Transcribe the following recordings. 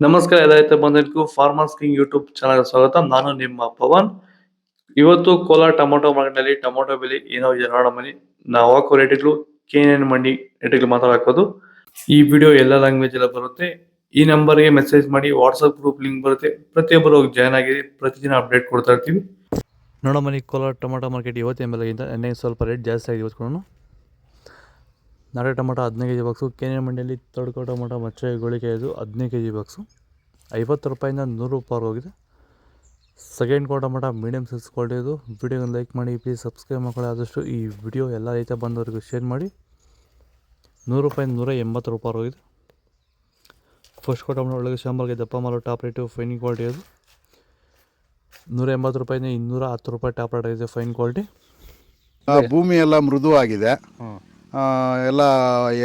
ನಮಸ್ಕಾರ ರೈತ ಬಂಧುಗಳಿಗೂ farmers king YouTube channel ಸ್ವಾಗತ. ನಾನು ನಿಮ್ಮ ಪವನ್. ಇವತ್ತು ಕೋಲಾರ ಟೊಮೊಟೊ ಮಾರ್ಕೆಟ್ನಲ್ಲಿ ಟೊಮೊಟೊ ಬೆಲೆ ಏನೋ ಇದೆ ನೋಡೋಣ ಬನ್ನಿ. ನಾವು ಹಾಕೋ ರೇಟ್ಗಳು KNN ಮಂಡಿ ರೇಟ್ಗಳು ಮಾತಾಡೋದು. ಈ ವಿಡಿಯೋ ಎಲ್ಲ ಲ್ಯಾಂಗ್ವೇಜ್ ಎಲ್ಲ ಬರುತ್ತೆ. ಈ ನಂಬರ್ಗೆ ಮೆಸೇಜ್ ಮಾಡಿ, ವಾಟ್ಸಪ್ ಗ್ರೂಪ್ ಲಿಂಕ್ ಬರುತ್ತೆ, ಪ್ರತಿಯೊಬ್ಬರು ಜಾಯ್ನ್ ಆಗಿ ಪ್ರತಿದಿನ ಅಪ್ಡೇಟ್ ಕೊಡ್ತಾ ಇರ್ತೀವಿ. ನೋಡೋ ಬನ್ನಿ, ಕೋಲಾರ ಟೊಮೊಟೊ ಮಾರ್ಕೆಟ್ ಇವತ್ತಿನ ಬೆಲೆಗಿಂತ ನೆನ್ನೆ ಸ್ವಲ್ಪ ರೇಟ್ ಜಾಸ್ತಿ ಆಗಿದೆ. ಇವತ್ತು ನಾಳೆ ಟೊಮೊಟೊ 15 kg ಬಾಕ್ಸು. KNN ಮಂಡಿಯಲ್ಲಿ ತಡ್ಕೋ ಟೊಮೊಟೊ ಮಚ್ಚೆ ಗೋಳಿಕೆ ಇದು 15 kg ಬಾಕ್ಸು 50 ರೂಪಾಯಿಂದ 100 ರೂಪಾಯಿ ಹೋಗಿದೆ. Second quarter tomato medium size quality ಇದು. ವಿಡಿಯೋನ ಲೈಕ್ ಮಾಡಿ, ಪ್ಲೀಸ್ ಸಬ್ಸ್ಕ್ರೈಬ್ ಮಾಡ್ಕೊಳ್ಳಿ. ಆದಷ್ಟು ಈ ವಿಡಿಯೋ ಎಲ್ಲ ರೈತ ಬಂದವರಿಗೂ ಶೇರ್ ಮಾಡಿ. 100 ರೂಪಾಯಿಂದ 180 ರೂಪಾಯಿ ಹೋಗಿದೆ. ಫಸ್ಟ್ ಕ್ವಾರ್ಟರ್ ಟೊಮೊಟೊ ಒಳಗೆ ಶಾಂಬಾರ್ಗೆ ದಪ್ಪ ಮಾಲು ಟಾಪ್ ರೇಟು ಫೈನ್ ಕ್ವಾಲಿಟಿ ಅದು 180 ರೂಪಾಯಿಂದ 210 ರೂಪಾಯಿ ಟಾಪ್ ರೇಟ್ ಆಗಿದೆ ಫೈನ್ ಕ್ವಾಲಿಟಿ. ಭೂಮಿ ಎಲ್ಲ ಮೃದುವಾಗಿದೆ. ಎಲ್ಲ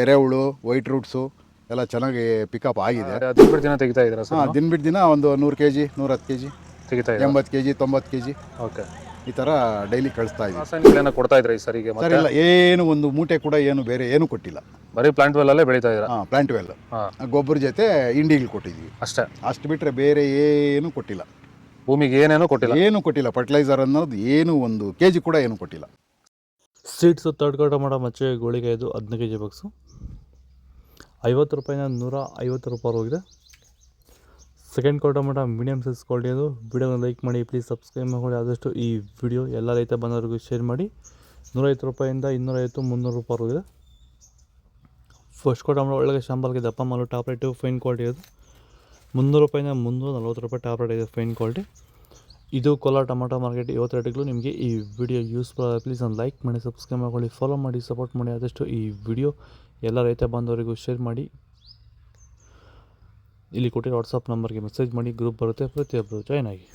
ಎರೆಹುಳು, ವೈಟ್ ರೂಟ್ಸು ಎಲ್ಲ ಚೆನ್ನಾಗಿ ಪಿಕಪ್ ಆಗಿದೆ. ದಿನ ಬಿಟ್ಟು ದಿನ ತೆಗಿತಾ ಇದ್ದೀರಾ ಸರ್? ದಿನ ಬಿಟ್ಟು ದಿನ ಒಂದು 100 kg 110 kg ತೆಗಿತಾ ಇದ್ದೀರಾ? 80 kg 90 kg ಓಕೆ. ಈ ಥರ ಡೈಲಿ ಕಳಿಸ್ತಾ ಇದ್ದೀವಿ. ರಾಸಾಯನಿಕಗಳನ್ನ ಕೊಡ್ತಾ ಇದ್ರಾ ಈ ಸರಿಗೆ? ಸರ್ ಇಲ್ಲ, ಏನು ಒಂದು ಮೂಟೆ ಕೂಡ ಏನು ಬೇರೆ ಏನು ಕೊಟ್ಟಿಲ್ಲ. ಬರೀ ಪ್ಲಾಂಟ್ ವೆಲ್ ಅಲ್ಲೇ ಬೆಳೀತಾ ಇದ್ದೀರಾ? ಪ್ಲಾಂಟ್ ವೆಲ್ ಗೊಬ್ಬರ ಜೊತೆ ಇಂಡಿಗಳು ಕೊಟ್ಟಿದ್ವಿ ಅಷ್ಟೇ. ಅಷ್ಟು ಬಿಟ್ಟರೆ ಬೇರೆ ಏನು ಕೊಟ್ಟಿಲ್ಲ. ಭೂಮಿಗೆ ಏನೇನೋ ಕೊಟ್ಟಿಲ್ಲ? ಏನು ಕೊಟ್ಟಿಲ್ಲ. ಫರ್ಟಿಲೈಸರ್ ಅನ್ನೋದು ಏನು 1 kg ಕೂಡ ಏನು ಕೊಟ್ಟಿಲ್ಲ. ಸೀಡ್ಸು ತಡ್ಕೋ ಟೊಮೊಟೊ ಮಚ್ಚೆ ಗೋಳಿಗೆ ಇದು 15 kg ಬಾಕ್ಸು 50 ರೂಪಾಯಿಂದ 150 ರೂಪಾಯಿ ಹೋಗಿದೆ. Second quarter tomato medium size quality ಅದು. ವಿಡಿಯೋನ ಲೈಕ್ ಮಾಡಿ, ಪ್ಲೀಸ್ ಸಬ್ಸ್ಕ್ರೈಬ್ ಮಾಡಿ. ಆದಷ್ಟು ಈ ವಿಡಿಯೋ ಎಲ್ಲ ರೈತ ಬಂದವರಿಗೂ ಶೇರ್ ಮಾಡಿ. 150 ರೂಪಾಯಿಂದ 250 300 ರೂಪಾಯಿ ಹೋಗಿದೆ. ಫಸ್ಟ್ ಕ್ವಾರ್ಟರ್ ಟೊಮೊಟೊ ಒಳಗೆ ಶಾಂಬಾರ್ಗೆ ದಪ್ಪ ಮಾಲು ಟಾಪ್ ರೇಟು ಫೈನ್ ಕ್ವಾಲಿಟಿ ಅದು 300 ರೂಪಾಯಿಂದ 340 ರೂಪಾಯಿ ಟಾಪ್ ರೇಟ್ ಇದೆ ಫೈನ್ ಕ್ವಾಲಿಟಿ. ಇದು ಕೋಲಾರ ಟೊಮೊಟೊ ಮಾರ್ಕೆಟ್ ಇವತ್ತು ರೇಟ್ಗಳು. ನಿಮಗೆ ಈ ವಿಡಿಯೋ ಯೂಸ್ಫುಲ್ ಆಗಿದೆ, ಪ್ಲೀಸ್ ಒಂದು ಲೈಕ್ ಮಾಡಿ, ಸಬ್ಸ್ಕ್ರೈಬ್ ಮಾಡ್ಕೊಳ್ಳಿ, ಫಾಲೋ ಮಾಡಿ, ಸಪೋರ್ಟ್ ಮಾಡಿ. ಆದಷ್ಟು ಈ ವಿಡಿಯೋ ಎಲ್ಲ ರೈತ ಬಾಂಧವರಿಗೂ ಶೇರ್ ಮಾಡಿ. ಇಲ್ಲಿ ಕೊಟ್ಟಿರೋ ವಾಟ್ಸಪ್ ನಂಬರ್ಗೆ ಮೆಸೇಜ್ ಮಾಡಿ, ಗ್ರೂಪ್ ಬರುತ್ತೆ, ಪ್ರತಿಯೊಬ್ಬರು ಜಾಯ್ನ್ ಆಗಿ.